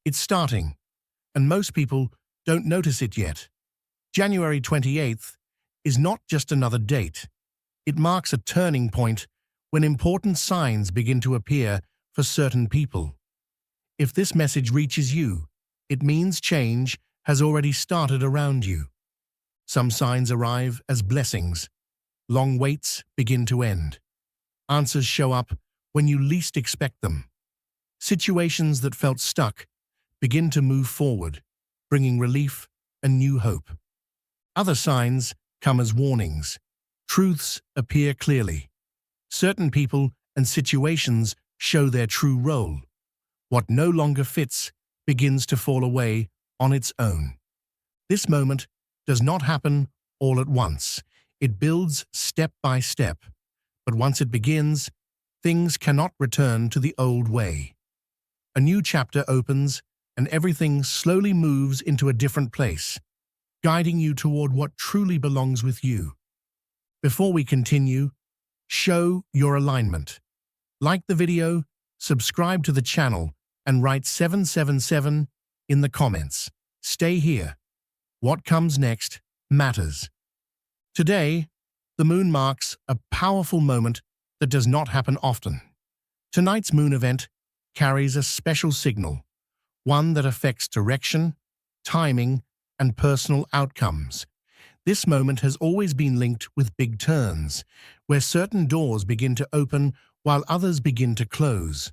It's starting, and most people don't notice it yet. January 28th is not just another date. It marks a turning point when important signs begin to appear for certain people. If this message reaches you, it means change has already started around you. Some signs arrive as blessings. Long waits begin to end. Answers show up when you least expect them. Situations that felt stuck begin to move forward, bringing relief and new hope. Other signs come as warnings. Truths appear clearly. Certain people and situations show their true role. What no longer fits begins to fall away on its own. This moment does not happen all at once. It builds step by step. But once it begins, things cannot return to the old way. A new chapter opens, and everything slowly moves into a different place, guiding you toward what truly belongs with you. Before we continue, show your alignment. Like the video, subscribe to the channel, and write 777 in the comments. Stay here. What comes next matters. Today, the moon marks a powerful moment that does not happen often. Tonight's moon event carries a special signal, one that affects direction, timing, and personal outcomes. This moment has always been linked with big turns, where certain doors begin to open while others begin to close.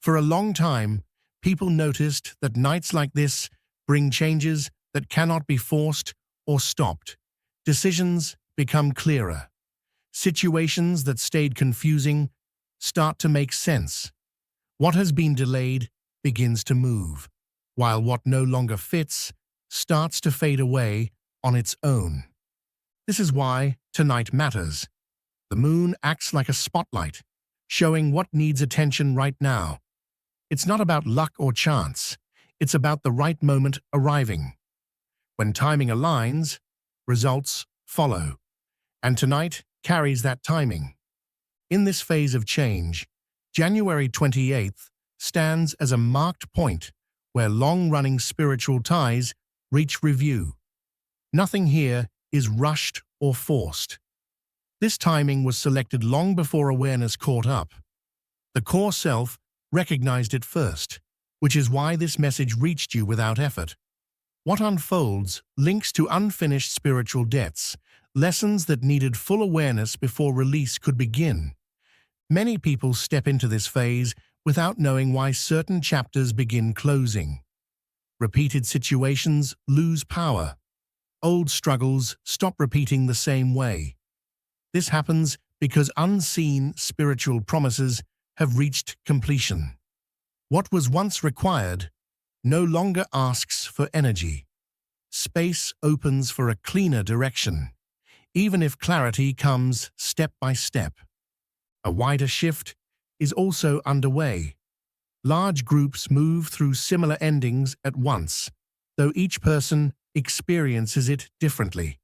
For a long time, people noticed that nights like this bring changes that cannot be forced or stopped. Decisions become clearer. Situations that stayed confusing start to make sense. What has been delayed begins to move, while what no longer fits starts to fade away on its own. This is why tonight matters. The moon acts like a spotlight, showing what needs attention right now. It's not about luck or chance. It's about the right moment arriving. When timing aligns, results follow. And tonight carries that timing. In this phase of change, January 28th stands as a marked point where long-running spiritual ties reach review. Nothing here is rushed or forced. This timing was selected long before awareness caught up. The core self recognized it first, which is why this message reached you without effort. What unfolds links to unfinished spiritual debts, lessons that needed full awareness before release could begin. Many people step into this phase without knowing why certain chapters begin closing. Repeated situations lose power. Old struggles stop repeating the same way. This happens because unseen spiritual promises have reached completion. What was once required no longer asks for energy. Space opens for a cleaner direction, even if clarity comes step by step. A wider shift is also underway. Large groups move through similar endings at once, though each person experiences it differently.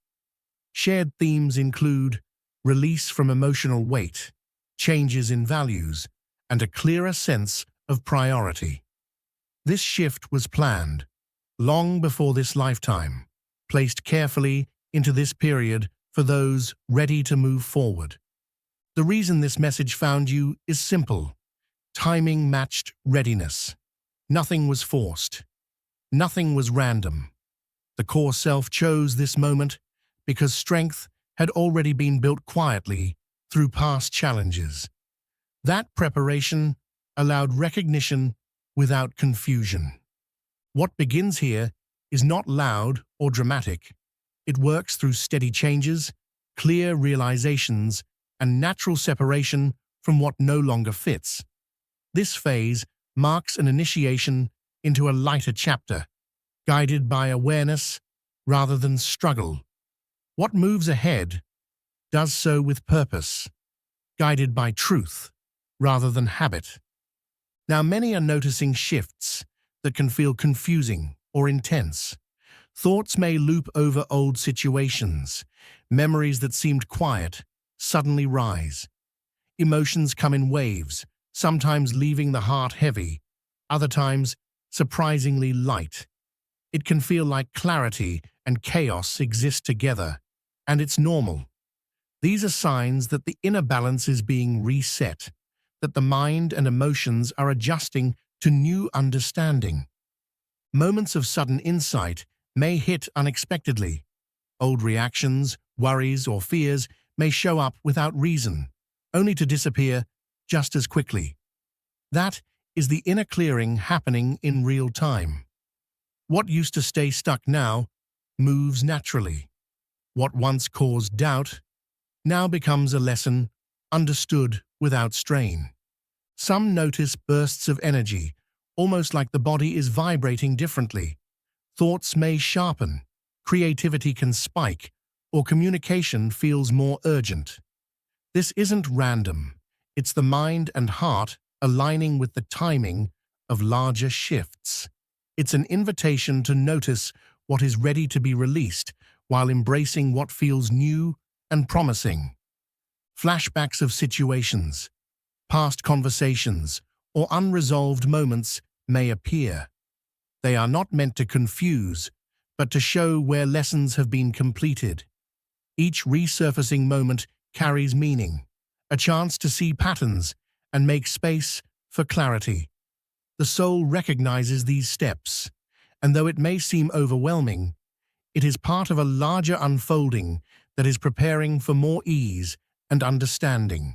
Shared themes include release from emotional weight, changes in values, and a clearer sense of priority. This shift was planned long before this lifetime, placed carefully into this period for those ready to move forward. The reason this message found you is simple. Timing matched readiness. Nothing was forced. Nothing was random. The core self chose this moment because strength had already been built quietly through past challenges. That preparation allowed recognition without confusion. What begins here is not loud or dramatic. It works through steady changes, clear realizations, and natural separation from what no longer fits. This phase marks an initiation into a lighter chapter, guided by awareness rather than struggle. What moves ahead does so with purpose, guided by truth rather than habit. Now, many are noticing shifts that can feel confusing or intense. Thoughts may loop over old situations. Memories that seemed quiet suddenly rise. Emotions come in waves, sometimes leaving the heart heavy, other times surprisingly light. It can feel like clarity and chaos exist together, and it's normal. These are signs that the inner balance is being reset, that the mind and emotions are adjusting to new understanding. Moments of sudden insight may hit unexpectedly. Old reactions, worries, or fears may show up without reason, only to disappear just as quickly. That is the inner clearing happening in real time. What used to stay stuck now moves naturally. What once caused doubt now becomes a lesson understood without strain. Some notice bursts of energy, almost like the body is vibrating differently. Thoughts may sharpen, creativity can spike, or communication feels more urgent. This isn't random. It's the mind and heart aligning with the timing of larger shifts. It's an invitation to notice what is ready to be released while embracing what feels new and promising. Flashbacks of situations, past conversations, or unresolved moments may appear. They are not meant to confuse, but to show where lessons have been completed. Each resurfacing moment carries meaning, a chance to see patterns and make space for clarity. The soul recognizes these steps, and though it may seem overwhelming, it is part of a larger unfolding that is preparing for more ease and understanding.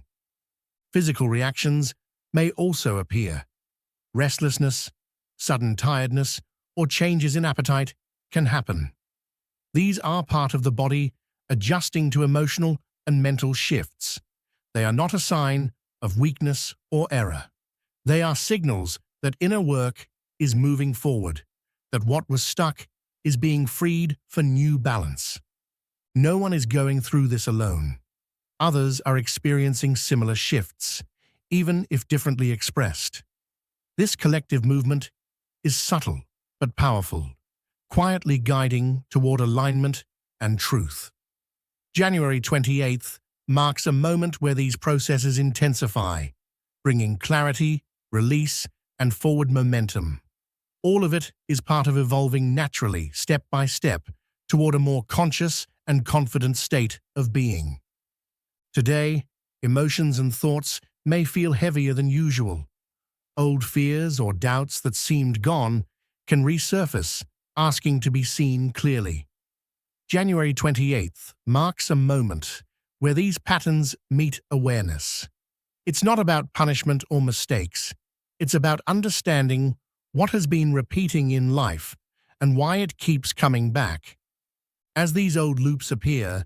Physical reactions may also appear. Restlessness, sudden tiredness, or changes in appetite can happen. These are part of the body adjusting to emotional and mental shifts. They are not a sign of weakness or error. They are signals that inner work is moving forward, that what was stuck is being freed for new balance. No one is going through this alone. Others are experiencing similar shifts, even if differently expressed. This collective movement is subtle but powerful, quietly guiding toward alignment and truth. January 28th marks a moment where these processes intensify, bringing clarity, release, and forward momentum. All of it is part of evolving naturally, step by step, toward a more conscious and confident state of being. Today, emotions and thoughts may feel heavier than usual. Old fears or doubts that seemed gone can resurface, asking to be seen clearly. January 28th marks a moment where these patterns meet awareness. It's not about punishment or mistakes. It's about understanding what has been repeating in life and why it keeps coming back. As these old loops appear,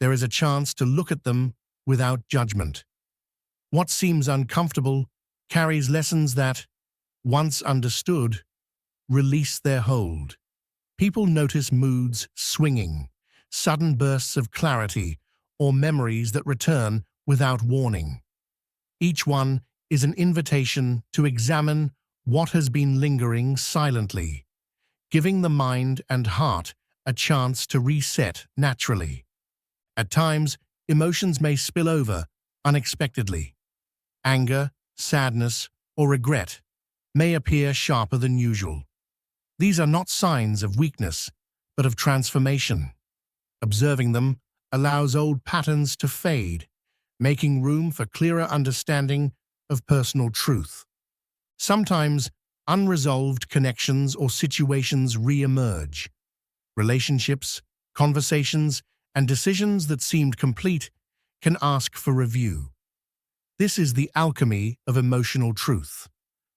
there is a chance to look at them without judgment. What seems uncomfortable carries lessons that, once understood, release their hold. People notice moods swinging, sudden bursts of clarity, or memories that return without warning. Each one is an invitation to examine what has been lingering silently, giving the mind and heart a chance to reset naturally. At times, emotions may spill over unexpectedly. Anger, sadness, or regret may appear sharper than usual. These are not signs of weakness, but of transformation. Observing them allows old patterns to fade, making room for clearer understanding of personal truth. Sometimes, unresolved connections or situations re-emerge. Relationships, conversations, and decisions that seemed complete can ask for review. This is the alchemy of emotional truth.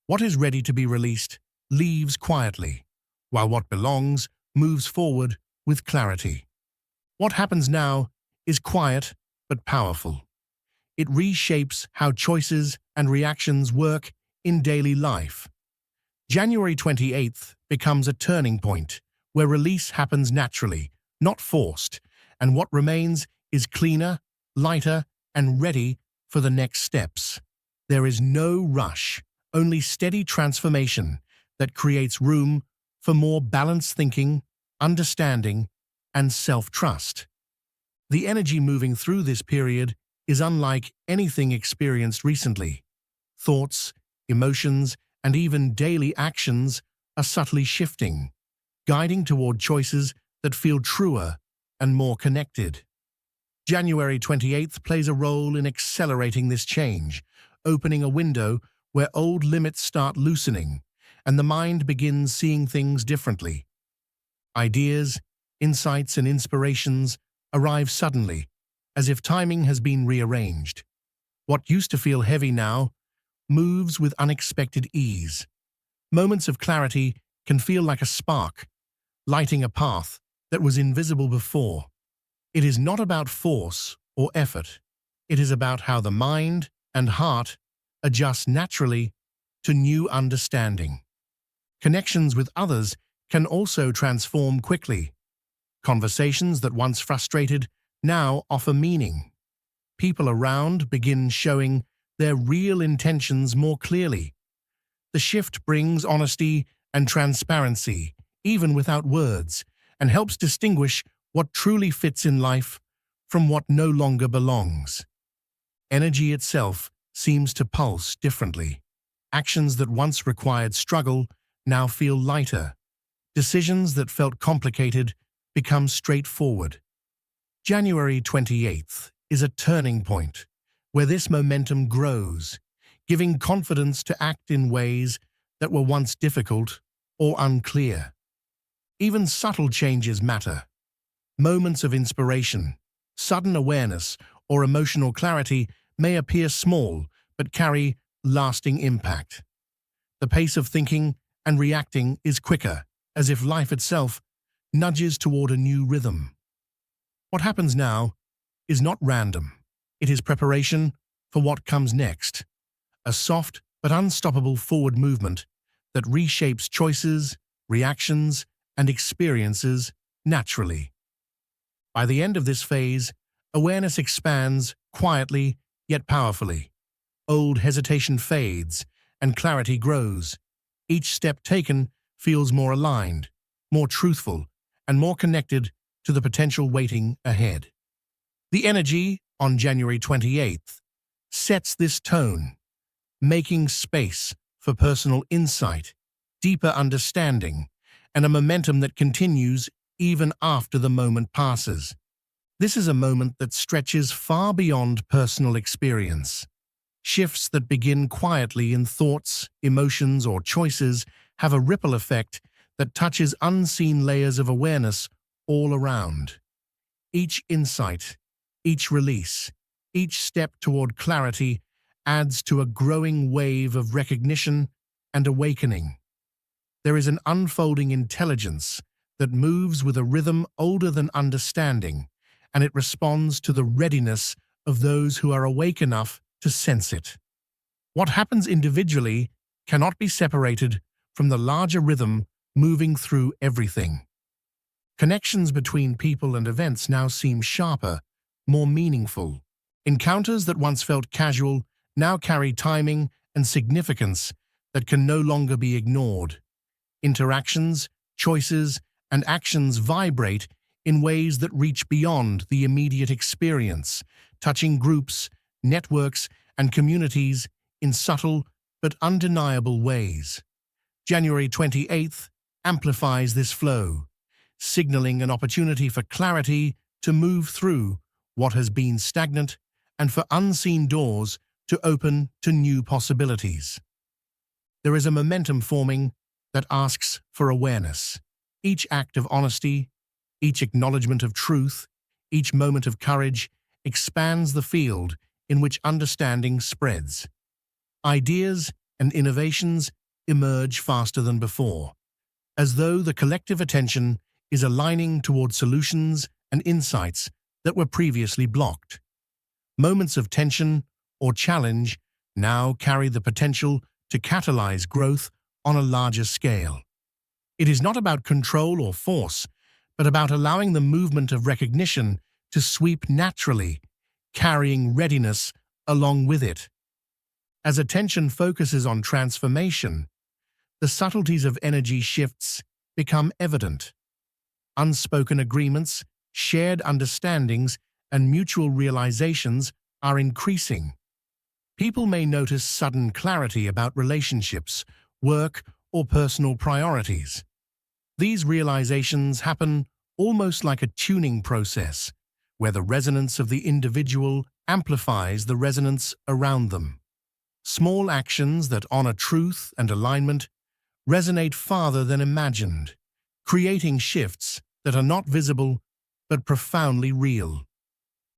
What is ready to be released leaves quietly, while what belongs moves forward with clarity. What happens now is quiet but powerful. It reshapes how choices and reactions work in daily life. January 28th becomes a turning point where release happens naturally, not forced, and what remains is cleaner, lighter, and ready for the next steps. There is no rush, only steady transformation that creates room for more balanced thinking, understanding, and self-trust. The energy moving through this period is unlike anything experienced recently. Thoughts, emotions, and even daily actions are subtly shifting, guiding toward choices that feel truer and more connected. January 28th plays a role in accelerating this change, opening a window where old limits start loosening and the mind begins seeing things differently. Ideas, insights, and inspirations arrive suddenly, as if timing has been rearranged. What used to feel heavy now moves with unexpected ease. Moments of clarity can feel like a spark, lighting a path that was invisible before. It is not about force or effort. It is about how the mind and heart adjust naturally to new understanding. Connections with others can also transform quickly. Conversations that once frustrated now offer meaning. People around begin showing their real intentions more clearly. The shift brings honesty and transparency, even without words, and helps distinguish what truly fits in life from what no longer belongs. Energy itself seems to pulse differently. Actions that once required struggle now feel lighter. Decisions that felt complicated become straightforward. January 28th is a turning point where this momentum grows, giving confidence to act in ways that were once difficult or unclear. Even subtle changes matter. Moments of inspiration, sudden awareness, or emotional clarity may appear small but carry lasting impact. The pace of thinking and reacting is quicker, as if life itself nudges toward a new rhythm. What happens now is not random. It is preparation for what comes next, a soft but unstoppable forward movement that reshapes choices, reactions, and experiences naturally. By the end of this phase, awareness expands quietly yet powerfully. Old hesitation fades and clarity grows. Each step taken feels more aligned, more truthful, and more connected to the potential waiting ahead. The energy on January 28th sets this tone, making space for personal insight, deeper understanding, and a momentum that continues even after the moment passes. This is a moment that stretches far beyond personal experience. Shifts that begin quietly in thoughts, emotions, or choices have a ripple effect that touches unseen layers of awareness all around. Each insight, each release, each step toward clarity adds to a growing wave of recognition and awakening. There is an unfolding intelligence that moves with a rhythm older than understanding, and it responds to the readiness of those who are awake enough to sense it. What happens individually cannot be separated from the larger rhythm moving through everything. Connections between people and events now seem sharper, more meaningful. Encounters that once felt casual now carry timing and significance that can no longer be ignored. Interactions, choices, and actions vibrate in ways that reach beyond the immediate experience, touching groups, networks, and communities in subtle but undeniable ways. January 28th amplifies this flow, signaling an opportunity for clarity to move through what has been stagnant and for unseen doors to open to new possibilities. There is a momentum forming that asks for awareness. Each act of honesty, each acknowledgement of truth, each moment of courage expands the field in which understanding spreads. Ideas and innovations emerge faster than before, as though the collective attention is aligning toward solutions and insights that were previously blocked. Moments of tension or challenge now carry the potential to catalyze growth on a larger scale. It is not about control or force, but about allowing the movement of recognition to sweep naturally, carrying readiness along with it. As attention focuses on transformation, the subtleties of energy shifts become evident. Unspoken agreements, shared understandings, and mutual realizations are increasing. People may notice sudden clarity about relationships, work, or personal priorities. These realizations happen almost like a tuning process, where the resonance of the individual amplifies the resonance around them. Small actions that honor truth and alignment resonate farther than imagined, creating shifts that are not visible but profoundly real.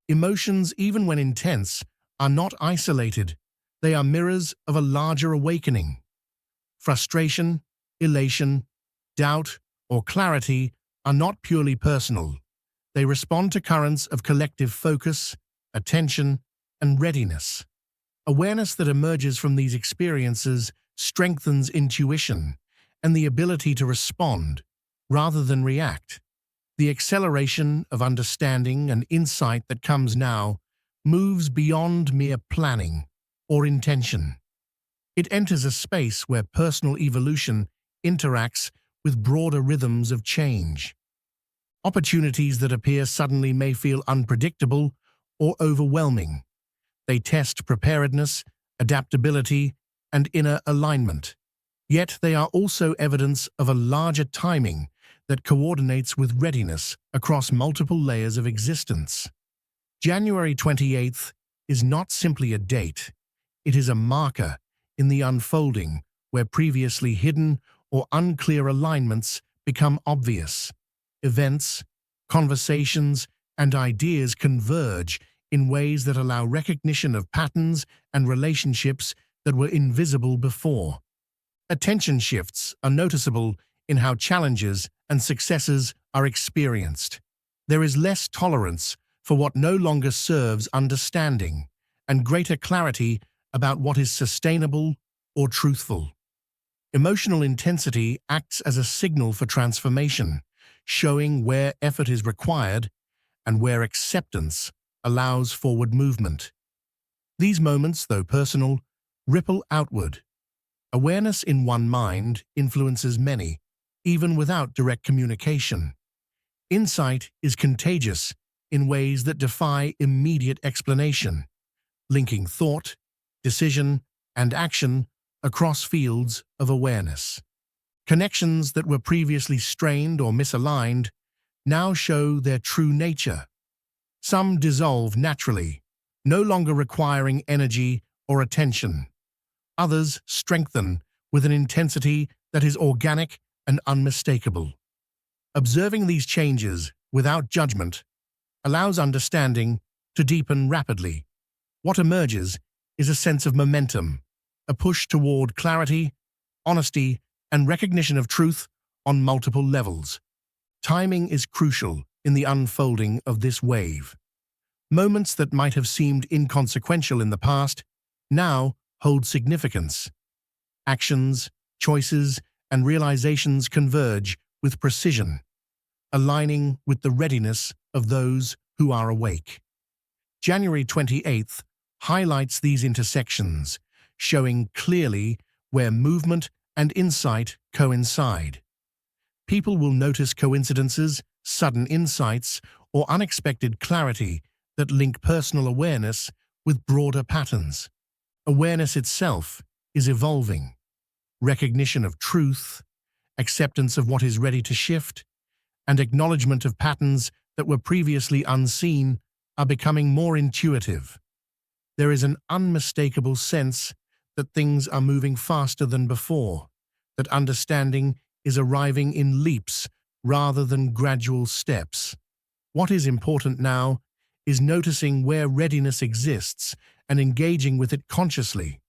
Emotions, even when intense, are not isolated. They are mirrors of a larger awakening. Frustration, elation, doubt, or clarity are not purely personal. They respond to currents of collective focus, attention, and readiness. Awareness that emerges from these experiences strengthens intuition and the ability to respond rather than react. The acceleration of understanding and insight that comes now moves beyond mere planning or intention. It enters a space where personal evolution interacts with broader rhythms of change. Opportunities that appear suddenly may feel unpredictable or overwhelming. They test preparedness, adaptability, and inner alignment. Yet they are also evidence of a larger timing that coordinates with readiness across multiple layers of existence. January 28th is not simply a date. It is a marker in the unfolding where previously hidden or unclear alignments become obvious. Events, conversations, and ideas converge in ways that allow recognition of patterns and relationships that were invisible before. Attention shifts are noticeable in how challenges and successes are experienced. There is less tolerance for what no longer serves understanding, and greater clarity about what is sustainable or truthful. Emotional intensity acts as a signal for transformation, showing where effort is required and where acceptance allows forward movement. These moments, though personal, ripple outward. Awareness in one mind influences many, even without direct communication. Insight is contagious in ways that defy immediate explanation, linking thought, decision, and action across fields of awareness. Connections that were previously strained or misaligned now show their true nature. Some dissolve naturally, no longer requiring energy or attention. Others strengthen with an intensity that is organic and unmistakable. Observing these changes without judgment allows understanding to deepen rapidly. What emerges is a sense of momentum, a push toward clarity, honesty, and recognition of truth on multiple levels. Timing is crucial in the unfolding of this wave. Moments that might have seemed inconsequential in the past now hold significance. Actions, choices, and realizations converge with precision, aligning with the readiness of those who are awake. January 28th highlights these intersections, showing clearly where movement and insight coincide. People will notice coincidences, sudden insights, or unexpected clarity that link personal awareness with broader patterns. Awareness itself is evolving. Recognition of truth, acceptance of what is ready to shift, and acknowledgement of patterns that were previously unseen are becoming more intuitive. There is an unmistakable sense that things are moving faster than before, that understanding is arriving in leaps rather than gradual steps. What is important now is noticing where readiness exists and engaging with it consciously.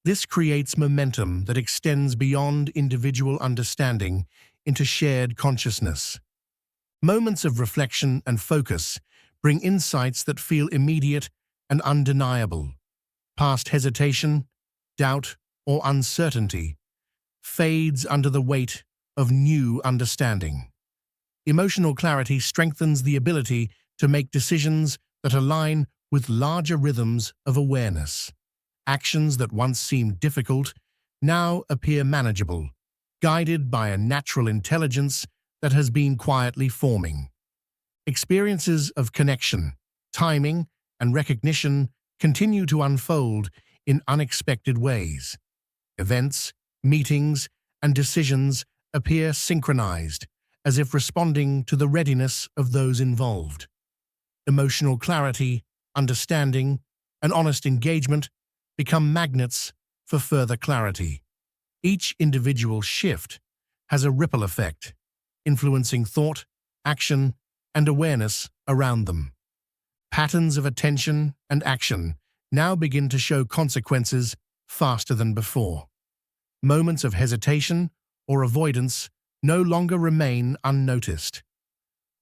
This creates momentum that extends beyond individual understanding into shared consciousness. Moments of reflection and focus bring insights that feel immediate and undeniable. Past hesitation, doubt, or uncertainty fades under the weight of new understanding. Emotional clarity strengthens the ability to make decisions that align with larger rhythms of awareness. Actions that once seemed difficult now appear manageable, guided by a natural intelligence that has been quietly forming. Experiences of connection, timing, and recognition continue to unfold in unexpected ways. Events, meetings, and decisions appear synchronized, as if responding to the readiness of those involved. Emotional clarity, understanding, and honest engagement become magnets for further clarity. Each individual shift has a ripple effect, influencing thought, action, and awareness around them. Patterns of attention and action now begin to show consequences faster than before. Moments of hesitation or avoidance no longer remain unnoticed.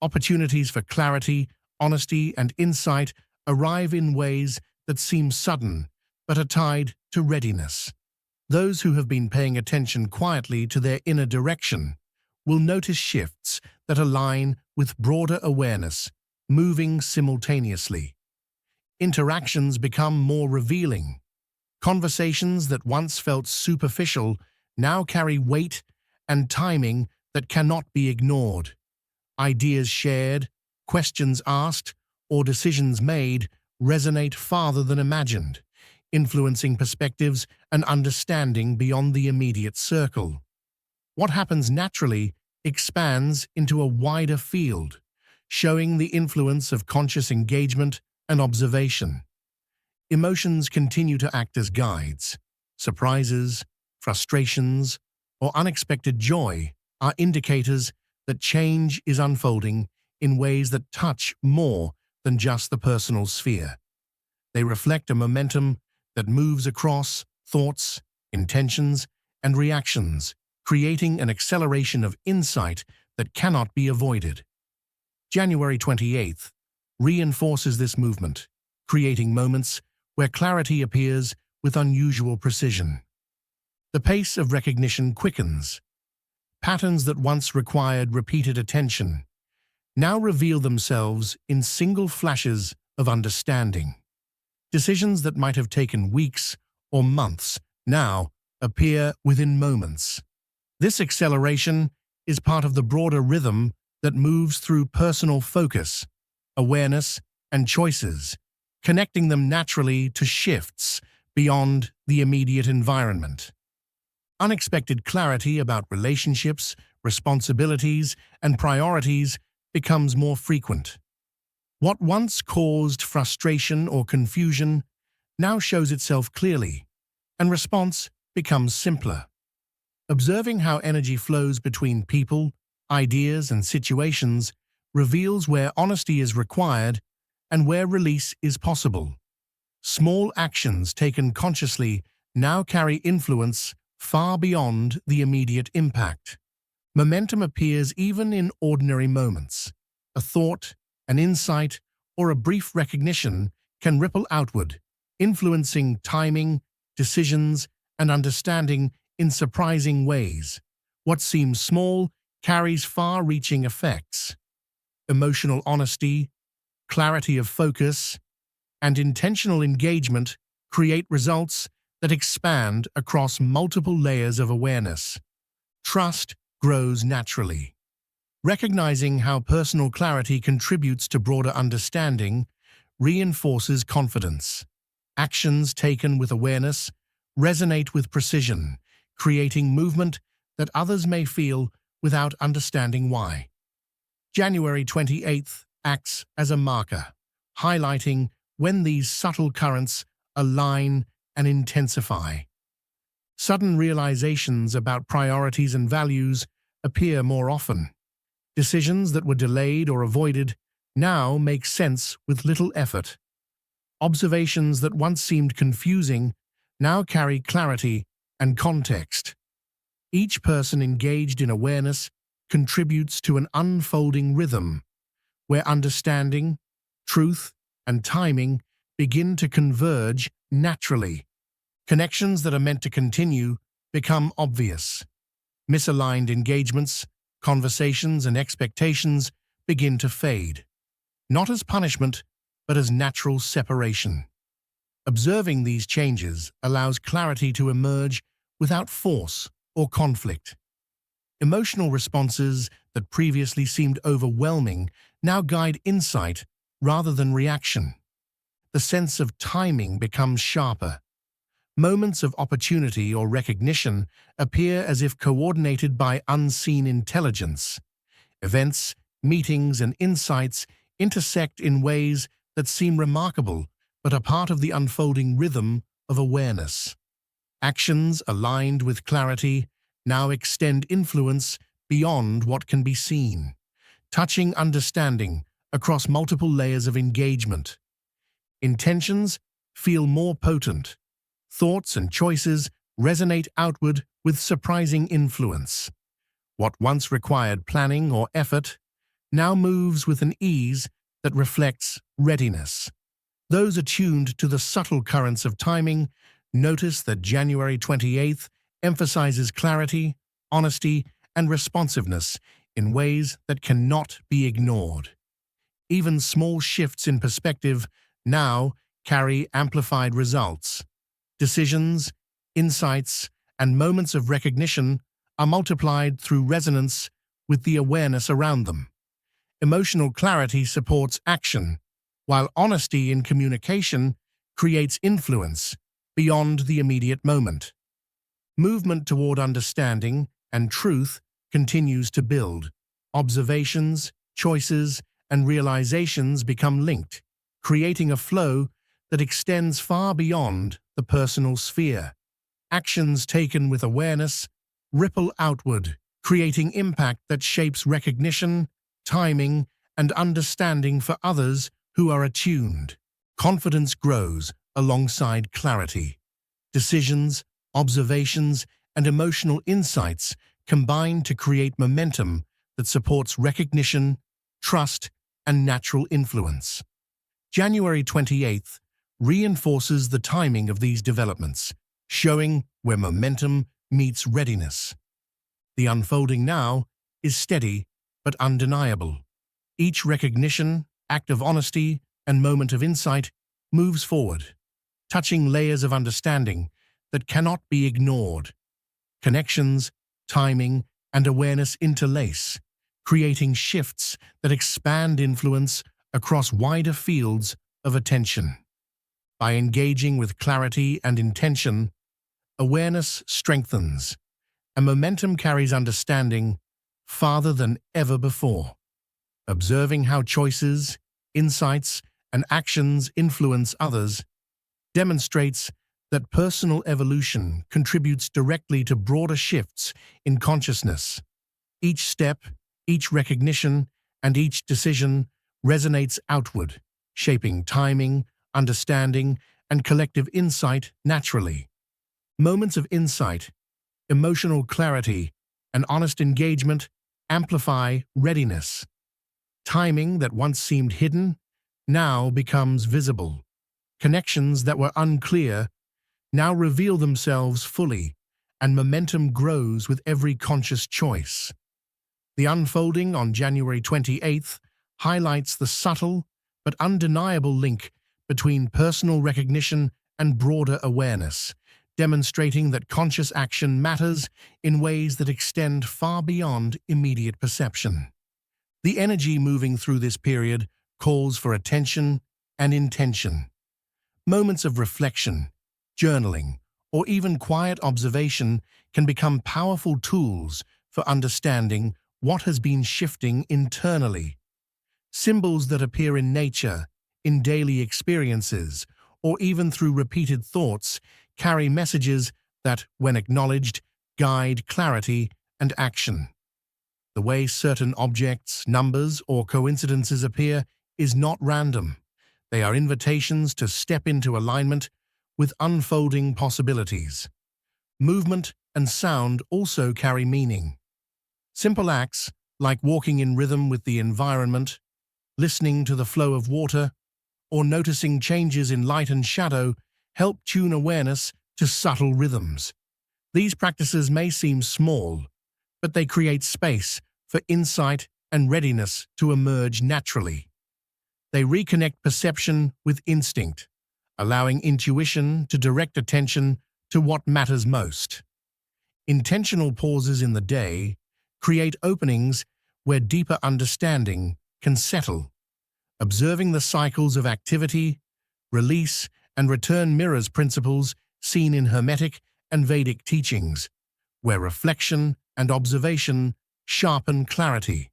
Opportunities for clarity, honesty, and insight arrive in ways that seem sudden but are tied to readiness. Those who have been paying attention quietly to their inner direction will notice shifts that align with broader awareness, moving simultaneously. Interactions become more revealing. Conversations that once felt superficial now carry weight and timing that cannot be ignored. Ideas shared, questions asked, or decisions made resonate farther than imagined, influencing perspectives and understanding beyond the immediate circle. What happens naturally expands into a wider field, showing the influence of conscious engagement and observation. Emotions continue to act as guides. Surprises, frustrations, or unexpected joy are indicators that change is unfolding in ways that touch more than just the personal sphere. They reflect a momentum that moves across thoughts, intentions, and reactions, creating an acceleration of insight that cannot be avoided. January 28th reinforces this movement, creating moments where clarity appears with unusual precision. The pace of recognition quickens. Patterns that once required repeated attention now reveal themselves in single flashes of understanding. Decisions that might have taken weeks or months now appear within moments. This acceleration is part of the broader rhythm that moves through personal focus, awareness, and choices, connecting them naturally to shifts beyond the immediate environment. Unexpected clarity about relationships, responsibilities, and priorities becomes more frequent. What once caused frustration or confusion now shows itself clearly, and response becomes simpler. Observing how energy flows between people, ideas, and situations reveals where honesty is required and where release is possible. Small actions taken consciously now carry influence far beyond the immediate impact. Momentum appears even in ordinary moments. A thought, an insight, or a brief recognition can ripple outward, influencing timing, decisions, and understanding in surprising ways. What seems small carries far-reaching effects. Emotional honesty, clarity of focus, and intentional engagement create results that expand across multiple layers of awareness. Trust grows naturally. Recognizing how personal clarity contributes to broader understanding reinforces confidence. Actions taken with awareness resonate with precision, creating movement that others may feel without understanding why. January 28th acts as a marker, highlighting when these subtle currents align and intensify. Sudden realizations about priorities and values appear more often. Decisions that were delayed or avoided now make sense with little effort. Observations that once seemed confusing now carry clarity and context. Each person engaged in awareness contributes to an unfolding rhythm, where understanding, truth, and timing begin to converge naturally. Connections that are meant to continue become obvious. Misaligned engagements, conversations, and expectations begin to fade, not as punishment, but as natural separation. Observing these changes allows clarity to emerge without force or conflict. Emotional responses that previously seemed overwhelming now guide insight rather than reaction. The sense of timing becomes sharper. Moments of opportunity or recognition appear as if coordinated by unseen intelligence. Events, meetings, and insights intersect in ways that seem remarkable but are part of the unfolding rhythm of awareness. Actions aligned with clarity now extend influence beyond what can be seen, touching understanding across multiple layers of engagement. Intentions feel more potent. Thoughts and choices resonate outward with surprising influence. What once required planning or effort now moves with an ease that reflects readiness. Those attuned to the subtle currents of timing notice that January 28th emphasizes clarity, honesty, and responsiveness in ways that cannot be ignored. Even small shifts in perspective now carry amplified results. Decisions, insights, and moments of recognition are multiplied through resonance with the awareness around them. Emotional clarity supports action, while honesty in communication creates influence beyond the immediate moment. Movement toward understanding and truth continues to build. Observations, choices, and realizations become linked, creating a flow that extends far beyond the personal sphere. Actions taken with awareness ripple outward, creating impact that shapes recognition, timing, and understanding for others who are attuned. Confidence grows alongside clarity. Decisions, observations, and emotional insights combine to create momentum that supports recognition, trust, and natural influence. January 28th reinforces the timing of these developments, showing where momentum meets readiness. The unfolding now is steady but undeniable. Each recognition, act of honesty, and moment of insight moves forward, touching layers of understanding that cannot be ignored. Connections, timing, and awareness interlace, creating shifts that expand influence across wider fields of attention. By engaging with clarity and intention, awareness strengthens, and momentum carries understanding farther than ever before. Observing how choices, insights, and actions influence others demonstrates that personal evolution contributes directly to broader shifts in consciousness. Each step, each recognition, and each decision resonates outward, shaping timing, understanding, and collective insight naturally. Moments of insight, emotional clarity, and honest engagement amplify readiness. Timing that once seemed hidden now becomes visible. Connections that were unclear now reveal themselves fully, and momentum grows with every conscious choice. The unfolding on January 28th highlights the subtle but undeniable link between personal recognition and broader awareness, demonstrating that conscious action matters in ways that extend far beyond immediate perception. The energy moving through this period calls for attention and intention. Moments of reflection, journaling, or even quiet observation can become powerful tools for understanding what has been shifting internally. Symbols that appear in nature, in daily experiences, or even through repeated thoughts carry messages that, when acknowledged, guide clarity and action. The way certain objects, numbers, or coincidences appear is not random. They are invitations to step into alignment with unfolding possibilities. Movement and sound also carry meaning. Simple acts, like walking in rhythm with the environment, listening to the flow of water, or noticing changes in light and shadow, help tune awareness to subtle rhythms. These practices may seem small, but they create space for insight and readiness to emerge naturally. They reconnect perception with instinct, allowing intuition to direct attention to what matters most. Intentional pauses in the day create openings where deeper understanding can settle. Observing the cycles of activity, release, and return mirrors principles seen in Hermetic and Vedic teachings, where reflection and observation sharpen clarity.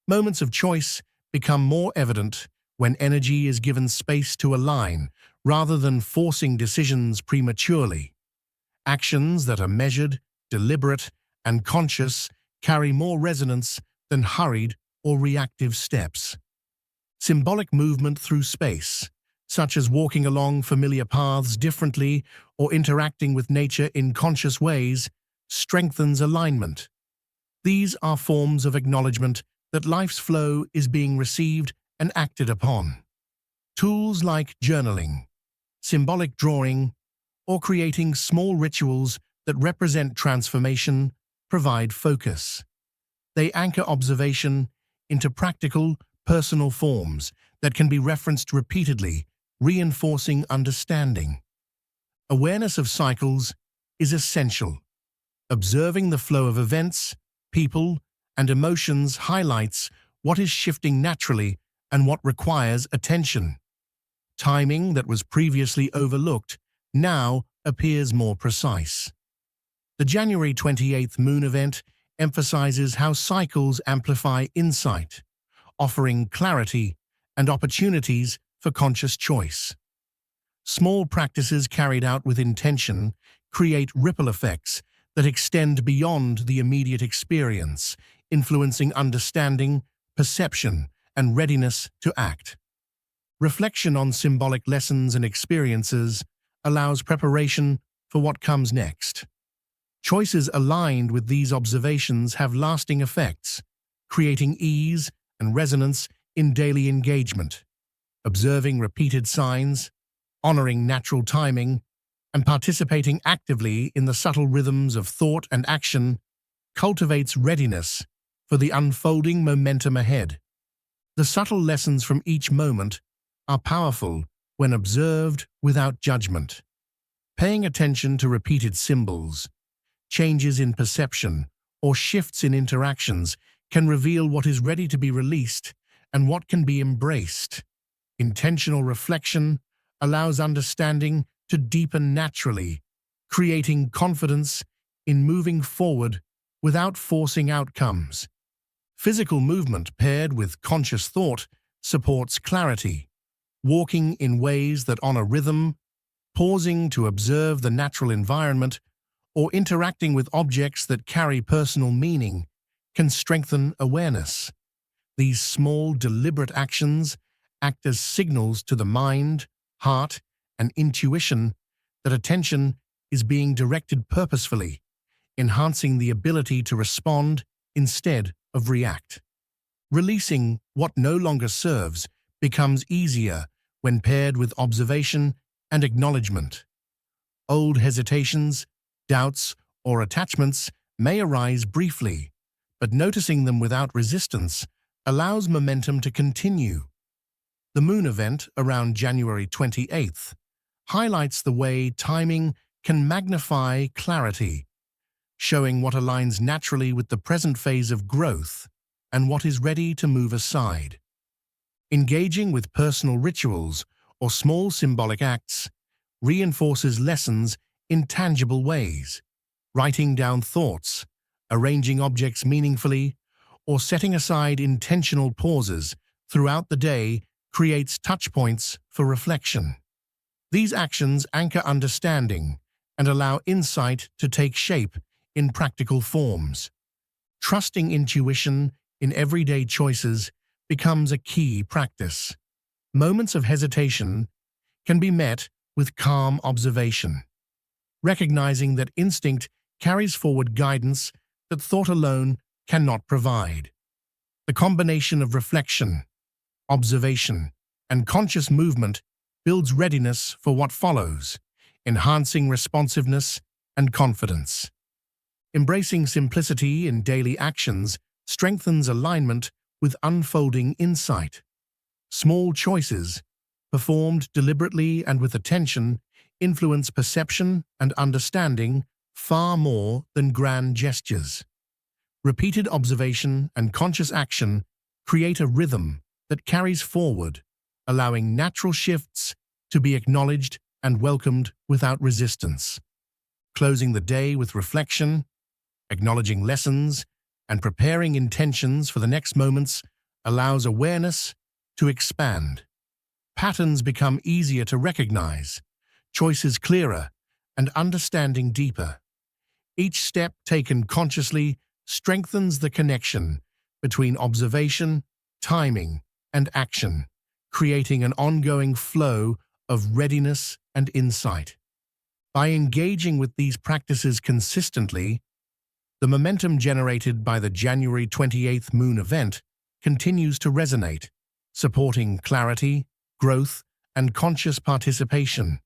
Moments of choice become more evident when energy is given space to align rather than forcing decisions prematurely. Actions that are measured, deliberate, and conscious carry more resonance than hurried or reactive steps. Symbolic movement through space, such as walking along familiar paths differently or interacting with nature in conscious ways, strengthens alignment. These are forms of acknowledgement that life's flow is being received and acted upon. Tools like journaling, symbolic drawing, or creating small rituals that represent transformation provide focus. They anchor observation into practical, personal forms that can be referenced repeatedly, reinforcing understanding. Awareness of cycles is essential. Observing the flow of events, people, and emotions highlights what is shifting naturally and what requires attention. Timing that was previously overlooked now appears more precise. The January 28th moon event emphasizes how cycles amplify insight, offering clarity and opportunities for conscious choice. Small practices carried out with intention create ripple effects that extend beyond the immediate experience, influencing understanding, perception, and readiness to act. Reflection on symbolic lessons and experiences allows preparation for what comes next. Choices aligned with these observations have lasting effects, creating ease and resonance in daily engagement. Observing repeated signs, honoring natural timing, and participating actively in the subtle rhythms of thought and action cultivates readiness for the unfolding momentum ahead. The subtle lessons from each moment are powerful when observed without judgment. Paying attention to repeated symbols, changes in perception, or shifts in interactions can reveal what is ready to be released and what can be embraced. Intentional reflection allows understanding to deepen naturally, creating confidence in moving forward without forcing outcomes. Physical movement paired with conscious thought supports clarity. Walking in ways that honor rhythm, pausing to observe the natural environment, or interacting with objects that carry personal meaning can strengthen awareness. These small, deliberate actions act as signals to the mind, heart, and intuition that attention is being directed purposefully, enhancing the ability to respond instead of react. Releasing what no longer serves becomes easier when paired with observation and acknowledgement. Old hesitations, doubts, or attachments may arise briefly, but noticing them without resistance allows momentum to continue. The moon event around January 28th highlights the way timing can magnify clarity, showing what aligns naturally with the present phase of growth and what is ready to move aside. Engaging with personal rituals or small symbolic acts reinforces lessons in tangible ways. Writing down thoughts, arranging objects meaningfully, or setting aside intentional pauses throughout the day creates touchpoints for reflection. These actions anchor understanding and allow insight to take shape in practical forms. Trusting intuition in everyday choices becomes a key practice. Moments of hesitation can be met with calm observation, recognizing that instinct carries forward guidance that thought alone cannot provide. The combination of reflection, observation, and conscious movement builds readiness for what follows, enhancing responsiveness and confidence. Embracing simplicity in daily actions strengthens alignment with unfolding insight. Small choices, performed deliberately and with attention, influence perception and understanding far more than grand gestures. Repeated observation and conscious action create a rhythm that carries forward, allowing natural shifts to be acknowledged and welcomed without resistance. Closing the day with reflection, acknowledging lessons, and preparing intentions for the next moments allows awareness to expand. Patterns become easier to recognize, choices clearer, and understanding deeper. Each step taken consciously strengthens the connection between observation, timing, and action, creating an ongoing flow of readiness and insight. By engaging with these practices consistently, the momentum generated by the January 28th moon event continues to resonate, supporting clarity, growth, and conscious participation.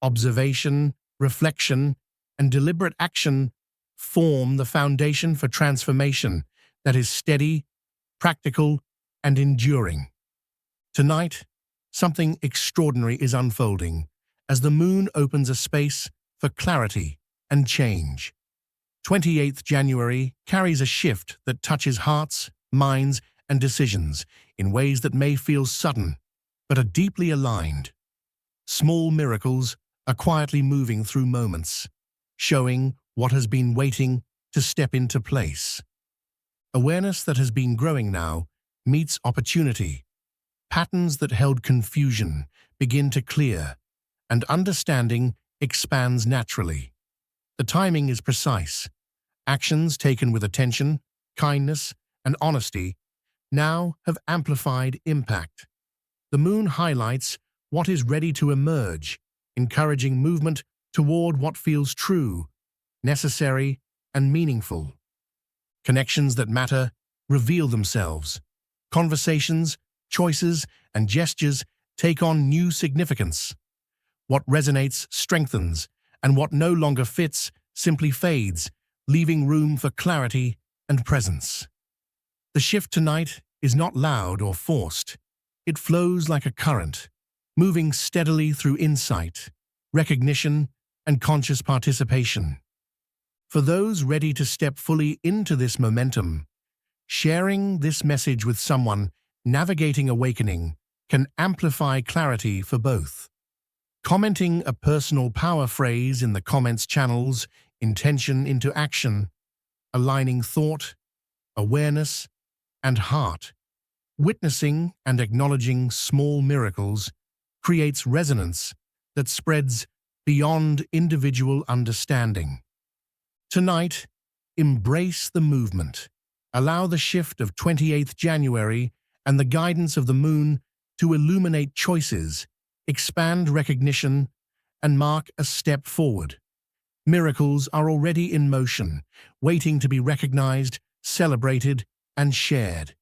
Observation, reflection, and deliberate action form the foundation for transformation that is steady, practical, and enduring. Tonight, something extraordinary is unfolding as the moon opens a space for clarity and change. 28th January carries a shift that touches hearts, minds, and decisions in ways that may feel sudden, but are deeply aligned. Small miracles are quietly moving through moments, showing what has been waiting to step into place. Awareness that has been growing now meets opportunity. Patterns that held confusion begin to clear, and understanding expands naturally. The timing is precise. Actions taken with attention, kindness, and honesty now have amplified impact. The moon highlights what is ready to emerge, encouraging movement toward what feels true, necessary, and meaningful. Connections that matter reveal themselves. Conversations, choices, and gestures take on new significance. What resonates strengthens, and what no longer fits simply fades, leaving room for clarity and presence. The shift tonight is not loud or forced. It flows like a current, moving steadily through insight, recognition, and conscious participation. For those ready to step fully into this momentum, sharing this message with someone navigating awakening can amplify clarity for both. Commenting a personal power phrase in the comments channels intention into action, aligning thought, awareness, and heart. Witnessing and acknowledging small miracles creates resonance that spreads beyond individual understanding. Tonight, embrace the movement. Allow the shift of 28th January and the guidance of the moon to illuminate choices, expand recognition, and mark a step forward. Miracles are already in motion, waiting to be recognized, celebrated, and shared.